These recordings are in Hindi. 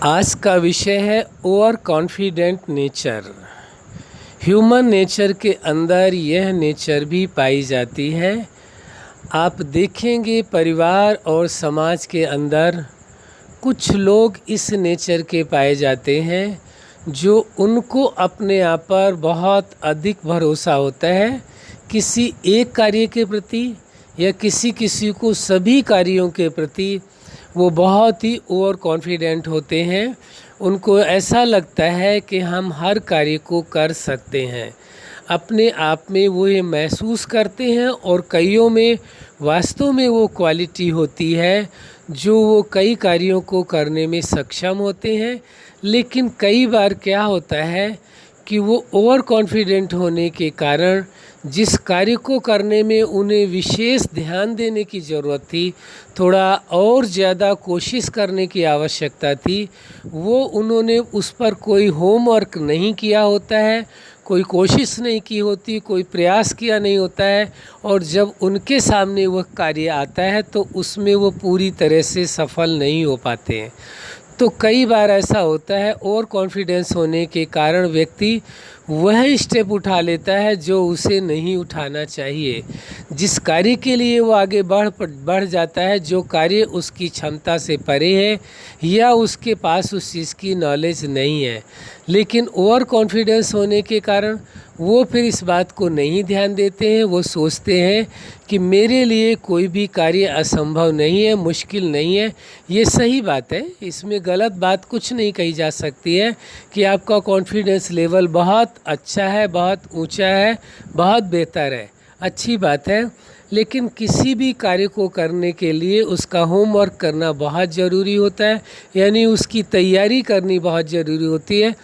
आज का विषय है over confident nature. Human nature के अंदर यह नेचर भी पाई जाती है। आप देखेंगे परिवार और समाज के अंदर कुछ लोग इस नेचर के पाए जाते हैं जो उनको अपने आप पर बहुत अधिक भरोसा होता है, किसी एक कार्य के प्रति या किसी को सभी कार्यों के प्रति वो बहुत ही ओवर कॉन्फिडेंट होते हैं। उनको ऐसा लगता है कि हम हर कार्य को कर सकते हैं, अपने आप में वो ये महसूस करते हैं और कईयों में वास्तव में वो क्वालिटी होती है जो वो कई कार्यों को करने में सक्षम होते हैं। लेकिन कई बार क्या होता है कि वो ओवर कॉन्फिडेंट होने के कारण जिस कार्य को करने में उन्हें विशेष ध्यान देने की ज़रूरत थी, थोड़ा और ज़्यादा कोशिश करने की आवश्यकता थी, वो उन्होंने उस पर कोई होमवर्क नहीं किया होता है, कोई कोशिश नहीं की होती, कोई प्रयास किया नहीं होता है, और जब उनके सामने वह कार्य आता है तो उसमें वो पूरी तरह से सफल नहीं हो पाते हैं। तो कई बार ऐसा होता है, ओवर कॉन्फिडेंस होने के कारण व्यक्ति वह स्टेप उठा लेता है जो उसे नहीं उठाना चाहिए। जिस कार्य के लिए वो आगे बढ़ जाता है, जो कार्य उसकी क्षमता से परे है या उसके पास उस चीज़ की नॉलेज नहीं है, लेकिन ओवर कॉन्फिडेंस होने के कारण वो फिर इस बात को नहीं ध्यान देते हैं। वो सोचते हैं कि मेरे लिए कोई भी कार्य असंभव नहीं है, मुश्किल नहीं है। ये सही बात है, इसमें गलत बात कुछ नहीं कही जा सकती है कि आपका कॉन्फिडेंस लेवल बहुत अच्छा है, बहुत ऊंचा है, बहुत बेहतर है, अच्छी बात है। लेकिन किसी भी कार्य को करने के लिए उसका होमवर्क करना बहुत ज़रूरी होता है, यानी उसकी तैयारी करनी बहुत ज़रूरी होती है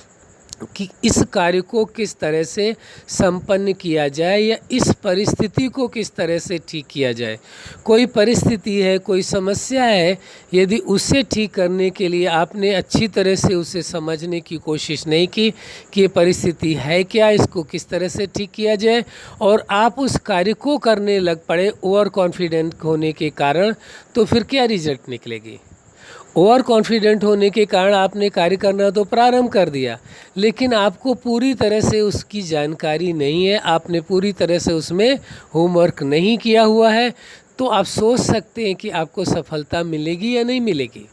कि इस कार्य को किस तरह से संपन्न किया जाए या इस परिस्थिति को किस तरह से ठीक किया जाए। कोई परिस्थिति है, कोई समस्या है, यदि उसे ठीक करने के लिए आपने अच्छी तरह से उसे समझने की कोशिश नहीं की कि ये परिस्थिति है क्या, इसको किस तरह से ठीक किया जाए, और आप उस कार्य को करने लग पड़े ओवर कॉन्फिडेंट होने के कारण, तो फिर क्या रिजल्ट निकलेगी। ओवर कॉन्फिडेंट होने के कारण आपने कार्य करना तो प्रारंभ कर दिया, लेकिन आपको पूरी तरह से उसकी जानकारी नहीं है, आपने पूरी तरह से उसमें होमवर्क नहीं किया हुआ है, तो आप सोच सकते हैं कि आपको सफलता मिलेगी या नहीं मिलेगी।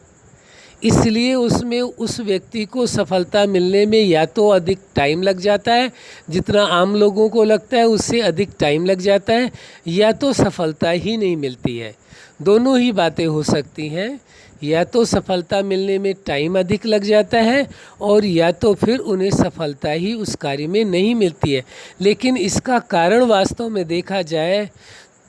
इसलिए उसमें उस व्यक्ति को सफलता मिलने में या तो अधिक टाइम लग जाता है, जितना आम लोगों को लगता है उससे अधिक टाइम लग जाता है, या तो सफलता ही नहीं मिलती है। दोनों ही बातें हो सकती हैं, या तो सफलता मिलने में टाइम अधिक लग जाता है और या तो फिर उन्हें सफलता ही उस कार्य में नहीं मिलती है। लेकिन इसका कारण वास्तव में देखा जाए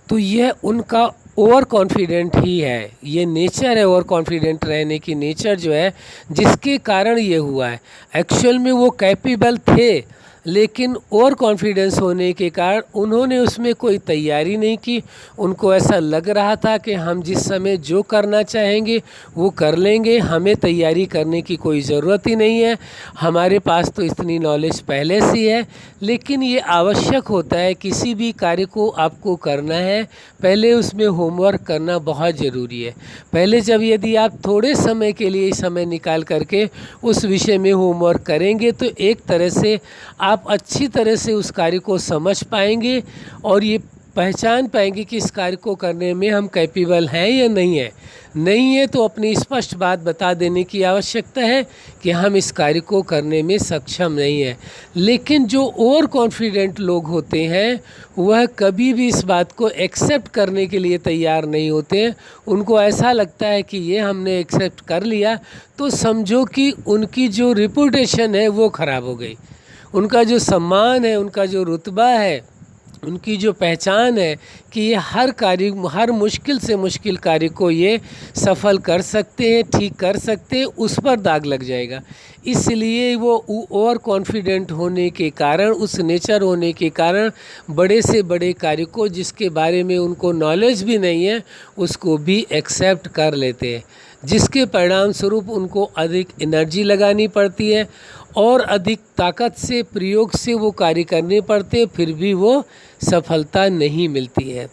तो यह उनका ओवर कॉन्फिडेंट ही है, ये नेचर है ओवर कॉन्फिडेंट रहने की नेचर जो है, जिसके कारण ये हुआ है। एक्चुअल में वो कैपेबल थे, लेकिन ओवर कॉन्फिडेंस होने के कारण उन्होंने उसमें कोई तैयारी नहीं की। उनको ऐसा लग रहा था कि हम जिस समय जो करना चाहेंगे वो कर लेंगे, हमें तैयारी करने की कोई ज़रूरत ही नहीं है, हमारे पास तो इतनी नॉलेज पहले से है। लेकिन ये आवश्यक होता है, किसी भी कार्य को आपको करना है, पहले उसमें होमवर्क करना बहुत ज़रूरी है। पहले जब यदि आप थोड़े समय के लिए समय निकाल करके उस विषय में होमवर्क करेंगे तो एक तरह से आप अच्छी तरह से उस कार्य को समझ पाएंगे और ये पहचान पाएंगे कि इस कार्य को करने में हम कैपेबल हैं या नहीं है। नहीं है तो अपनी स्पष्ट बात बता देने की आवश्यकता है कि हम इस कार्य को करने में सक्षम नहीं है। लेकिन जो ओवर कॉन्फिडेंट लोग होते हैं वह कभी भी इस बात को एक्सेप्ट करने के लिए तैयार नहीं होते हैं। उनको ऐसा लगता है कि ये हमने एक्सेप्ट कर लिया तो समझो कि उनकी जो रिपुटेशन है वो ख़राब हो गई, उनका जो सम्मान है, उनका जो रुतबा है, उनकी जो पहचान है कि ये हर मुश्किल से मुश्किल कार्य को ये सफल कर सकते हैं, ठीक कर सकते हैं, उस पर दाग लग जाएगा। इसलिए वो ओवर कॉन्फिडेंट होने के कारण, उस नेचर होने के कारण बड़े से बड़े कार्य को जिसके बारे में उनको नॉलेज भी नहीं है उसको भी एक्सेप्ट कर लेते हैं, जिसके परिणाम स्वरूप उनको अधिक एनर्जी लगानी पड़ती है और अधिक ताकत से प्रयोग से वो कार्य करने पड़ते, फिर भी वो सफलता नहीं मिलती है।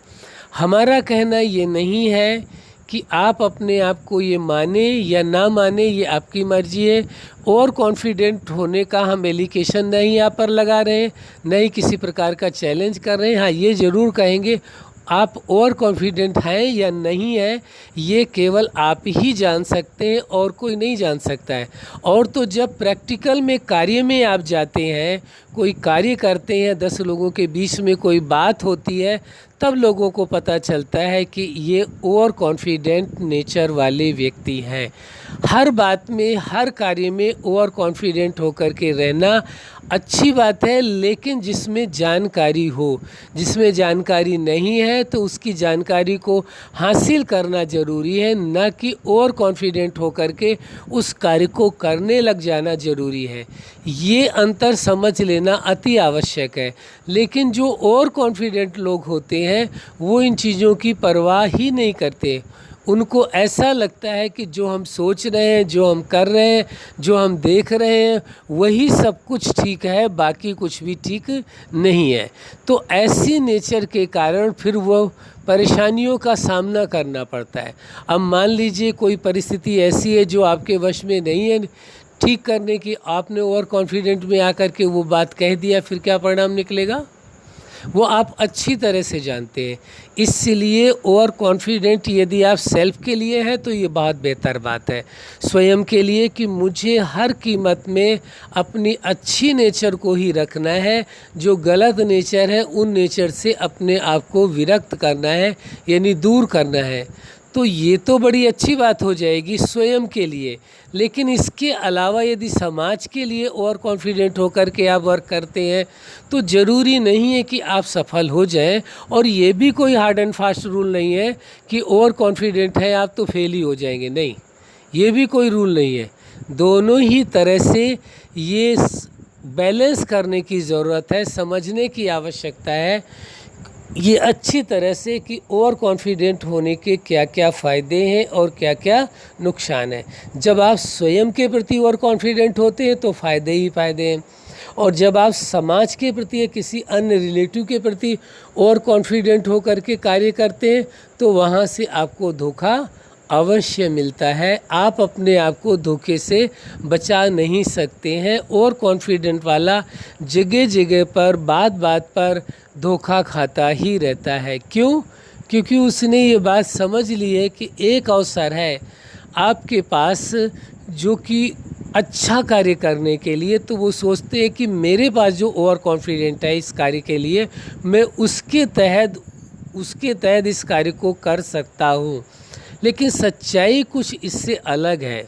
हमारा कहना ये नहीं है कि आप अपने आप को ये माने या ना माने, ये आपकी मर्जी है। ओवर कॉन्फिडेंट होने का हम एलिगेशन नहीं यहाँ पर लगा रहे हैं, नहीं किसी प्रकार का चैलेंज कर रहे हैं। हाँ, ये ज़रूर कहेंगे आप ओवर कॉन्फिडेंट हैं या नहीं हैं, ये केवल आप ही जान सकते हैं और कोई नहीं जान सकता है। और तो जब प्रैक्टिकल में कार्य में आप जाते हैं, कोई कार्य करते हैं, 10 लोगों के बीच में कोई बात होती है, तब लोगों को पता चलता है कि ये ओवर कॉन्फिडेंट नेचर वाले व्यक्ति हैं। हर बात में, हर कार्य में ओवर कॉन्फिडेंट होकर के रहना अच्छी बात है, लेकिन जिसमें जानकारी हो। जिसमें जानकारी नहीं है तो उसकी जानकारी को हासिल करना ज़रूरी है, न कि ओवर कॉन्फिडेंट होकर के उस कार्य को करने लग जाना ज़रूरी है। ये अंतर समझ लेना अति आवश्यक है। लेकिन जो ओवर कॉन्फिडेंट लोग होते हैं वो इन चीज़ों की परवाह ही नहीं करते। उनको ऐसा लगता है कि जो हम सोच रहे हैं, जो हम कर रहे हैं, जो हम देख रहे हैं, वही सब कुछ ठीक है, बाकी कुछ भी ठीक नहीं है। तो ऐसी नेचर के कारण फिर वो परेशानियों का सामना करना पड़ता है। अब मान लीजिए कोई परिस्थिति ऐसी है जो आपके वश में नहीं है ठीक करने की, आपने ओवर कॉन्फिडेंट में आकर के वो बात कह दिया, फिर क्या परिणाम निकलेगा वो आप अच्छी तरह से जानते हैं। इसलिए ओवर कॉन्फिडेंट यदि आप सेल्फ के लिए है तो ये बहुत बेहतर बात है, स्वयं के लिए, कि मुझे हर कीमत में अपनी अच्छी नेचर को ही रखना है। जो गलत नेचर है उन नेचर से अपने आप को विरक्त करना है, यानी दूर करना है। तो ये तो बड़ी अच्छी बात हो जाएगी स्वयं के लिए। लेकिन इसके अलावा यदि समाज के लिए ओवर कॉन्फिडेंट होकर के आप वर्क करते हैं तो ज़रूरी नहीं है कि आप सफल हो जाएं। और ये भी कोई हार्ड एंड फास्ट रूल नहीं है कि ओवर कॉन्फिडेंट है आप तो फेल ही हो जाएंगे, नहीं, ये भी कोई रूल नहीं है। दोनों ही तरह से ये बैलेंस करने की ज़रूरत है, समझने की आवश्यकता है ये अच्छी तरह से कि ओवर कॉन्फिडेंट होने के क्या क्या फ़ायदे हैं और क्या क्या नुकसान हैं। जब आप स्वयं के प्रति ओवर कॉन्फिडेंट होते हैं तो फ़ायदे ही फ़ायदे हैं, और जब आप समाज के प्रति या किसी अन्य रिलेटिव के प्रति ओवर कॉन्फिडेंट होकर के कार्य करते हैं तो वहाँ से आपको धोखा अवश्य मिलता है। आप अपने आप को धोखे से बचा नहीं सकते हैं। ओवर कॉन्फिडेंट वाला जगह जगह पर, बात बात पर धोखा खाता ही रहता है। क्यों? क्योंकि उसने ये बात समझ ली है कि एक अवसर है आपके पास जो कि अच्छा कार्य करने के लिए, तो वो सोचते हैं कि मेरे पास जो ओवर कॉन्फिडेंट है इस कार्य के लिए, मैं उसके तहत इस कार्य को कर सकता हूँ। लेकिन सच्चाई कुछ इससे अलग है।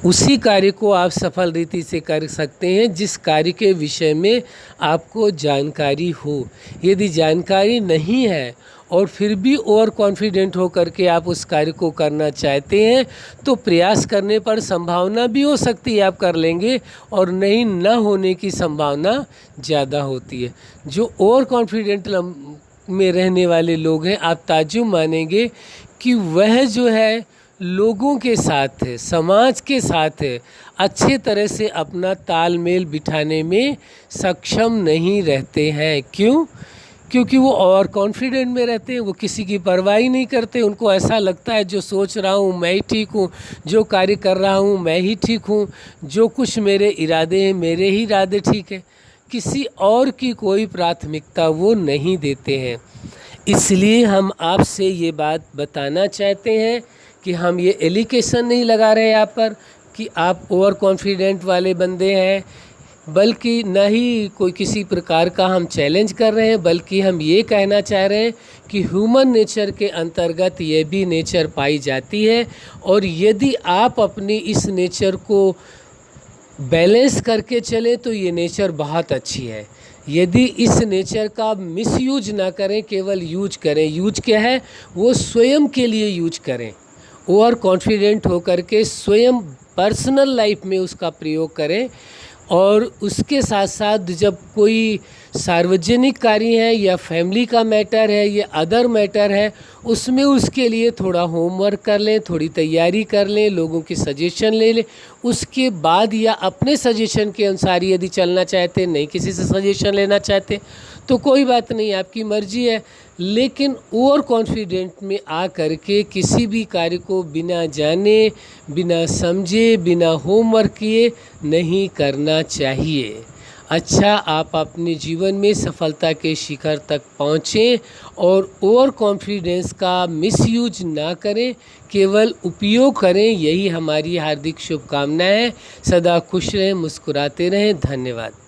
उसी कार्य को आप सफल रीति से कर सकते हैं जिस कार्य के विषय में आपको जानकारी हो। यदि जानकारी नहीं है और फिर भी ओवर कॉन्फिडेंट होकर के आप उस कार्य को करना चाहते हैं तो प्रयास करने पर संभावना भी हो सकती है आप कर लेंगे, और नहीं न होने की संभावना ज़्यादा होती है। जो ओवर कॉन्फिडेंट में रहने वाले लोग हैं, आप ताज्जुब मानेंगे कि वह जो है लोगों के साथ है, समाज के साथ है, अच्छे तरह से अपना तालमेल बिठाने में सक्षम नहीं रहते हैं। क्यों? क्योंकि वो ओवर कॉन्फिडेंट में रहते हैं, वो किसी की परवाह ही नहीं करते। उनको ऐसा लगता है जो सोच रहा हूँ मैं ही ठीक हूँ, जो कार्य कर रहा हूँ मैं ही ठीक हूँ, जो कुछ मेरे इरादे हैं मेरे ही इरादे ठीक है। किसी और की कोई प्राथमिकता वो नहीं देते हैं। इसलिए हम आपसे ये बात बताना चाहते हैं कि हम ये एलिगेशन नहीं लगा रहे यहाँ पर कि आप ओवर कॉन्फिडेंट वाले बंदे हैं, बल्कि न ही कोई किसी प्रकार का हम चैलेंज कर रहे हैं, बल्कि हम ये कहना चाह रहे हैं कि ह्यूमन नेचर के अंतर्गत ये भी नेचर पाई जाती है। और यदि आप अपनी इस नेचर को बैलेंस करके चलें तो ये नेचर बहुत अच्छी है। यदि इस नेचर का मिसयूज ना करें, केवल यूज करें। यूज क्या है? वो स्वयं के लिए यूज करें। ओवर कॉन्फिडेंट होकर के स्वयं पर्सनल लाइफ में उसका प्रयोग करें, और उसके साथ साथ जब कोई सार्वजनिक कार्य है या फैमिली का मैटर है या अदर मैटर है, उसमें उसके लिए थोड़ा होमवर्क कर लें, थोड़ी तैयारी कर लें, लोगों की सजेशन ले लें। उसके बाद या अपने सजेशन के अनुसार यदि चलना चाहते, नहीं किसी से सजेशन लेना चाहते तो कोई बात नहीं, आपकी मर्जी है। लेकिन ओवर कॉन्फिडेंट में आ करके किसी भी कार्य को बिना जाने, बिना समझे, बिना होमवर्क किए नहीं करना चाहिए। अच्छा, आप अपने जीवन में सफलता के शिखर तक पहुँचें और ओवर कॉन्फिडेंस का मिसयूज ना करें, केवल उपयोग करें, यही हमारी हार्दिक शुभकामनाएं है। सदा खुश रहें, मुस्कुराते रहें। धन्यवाद।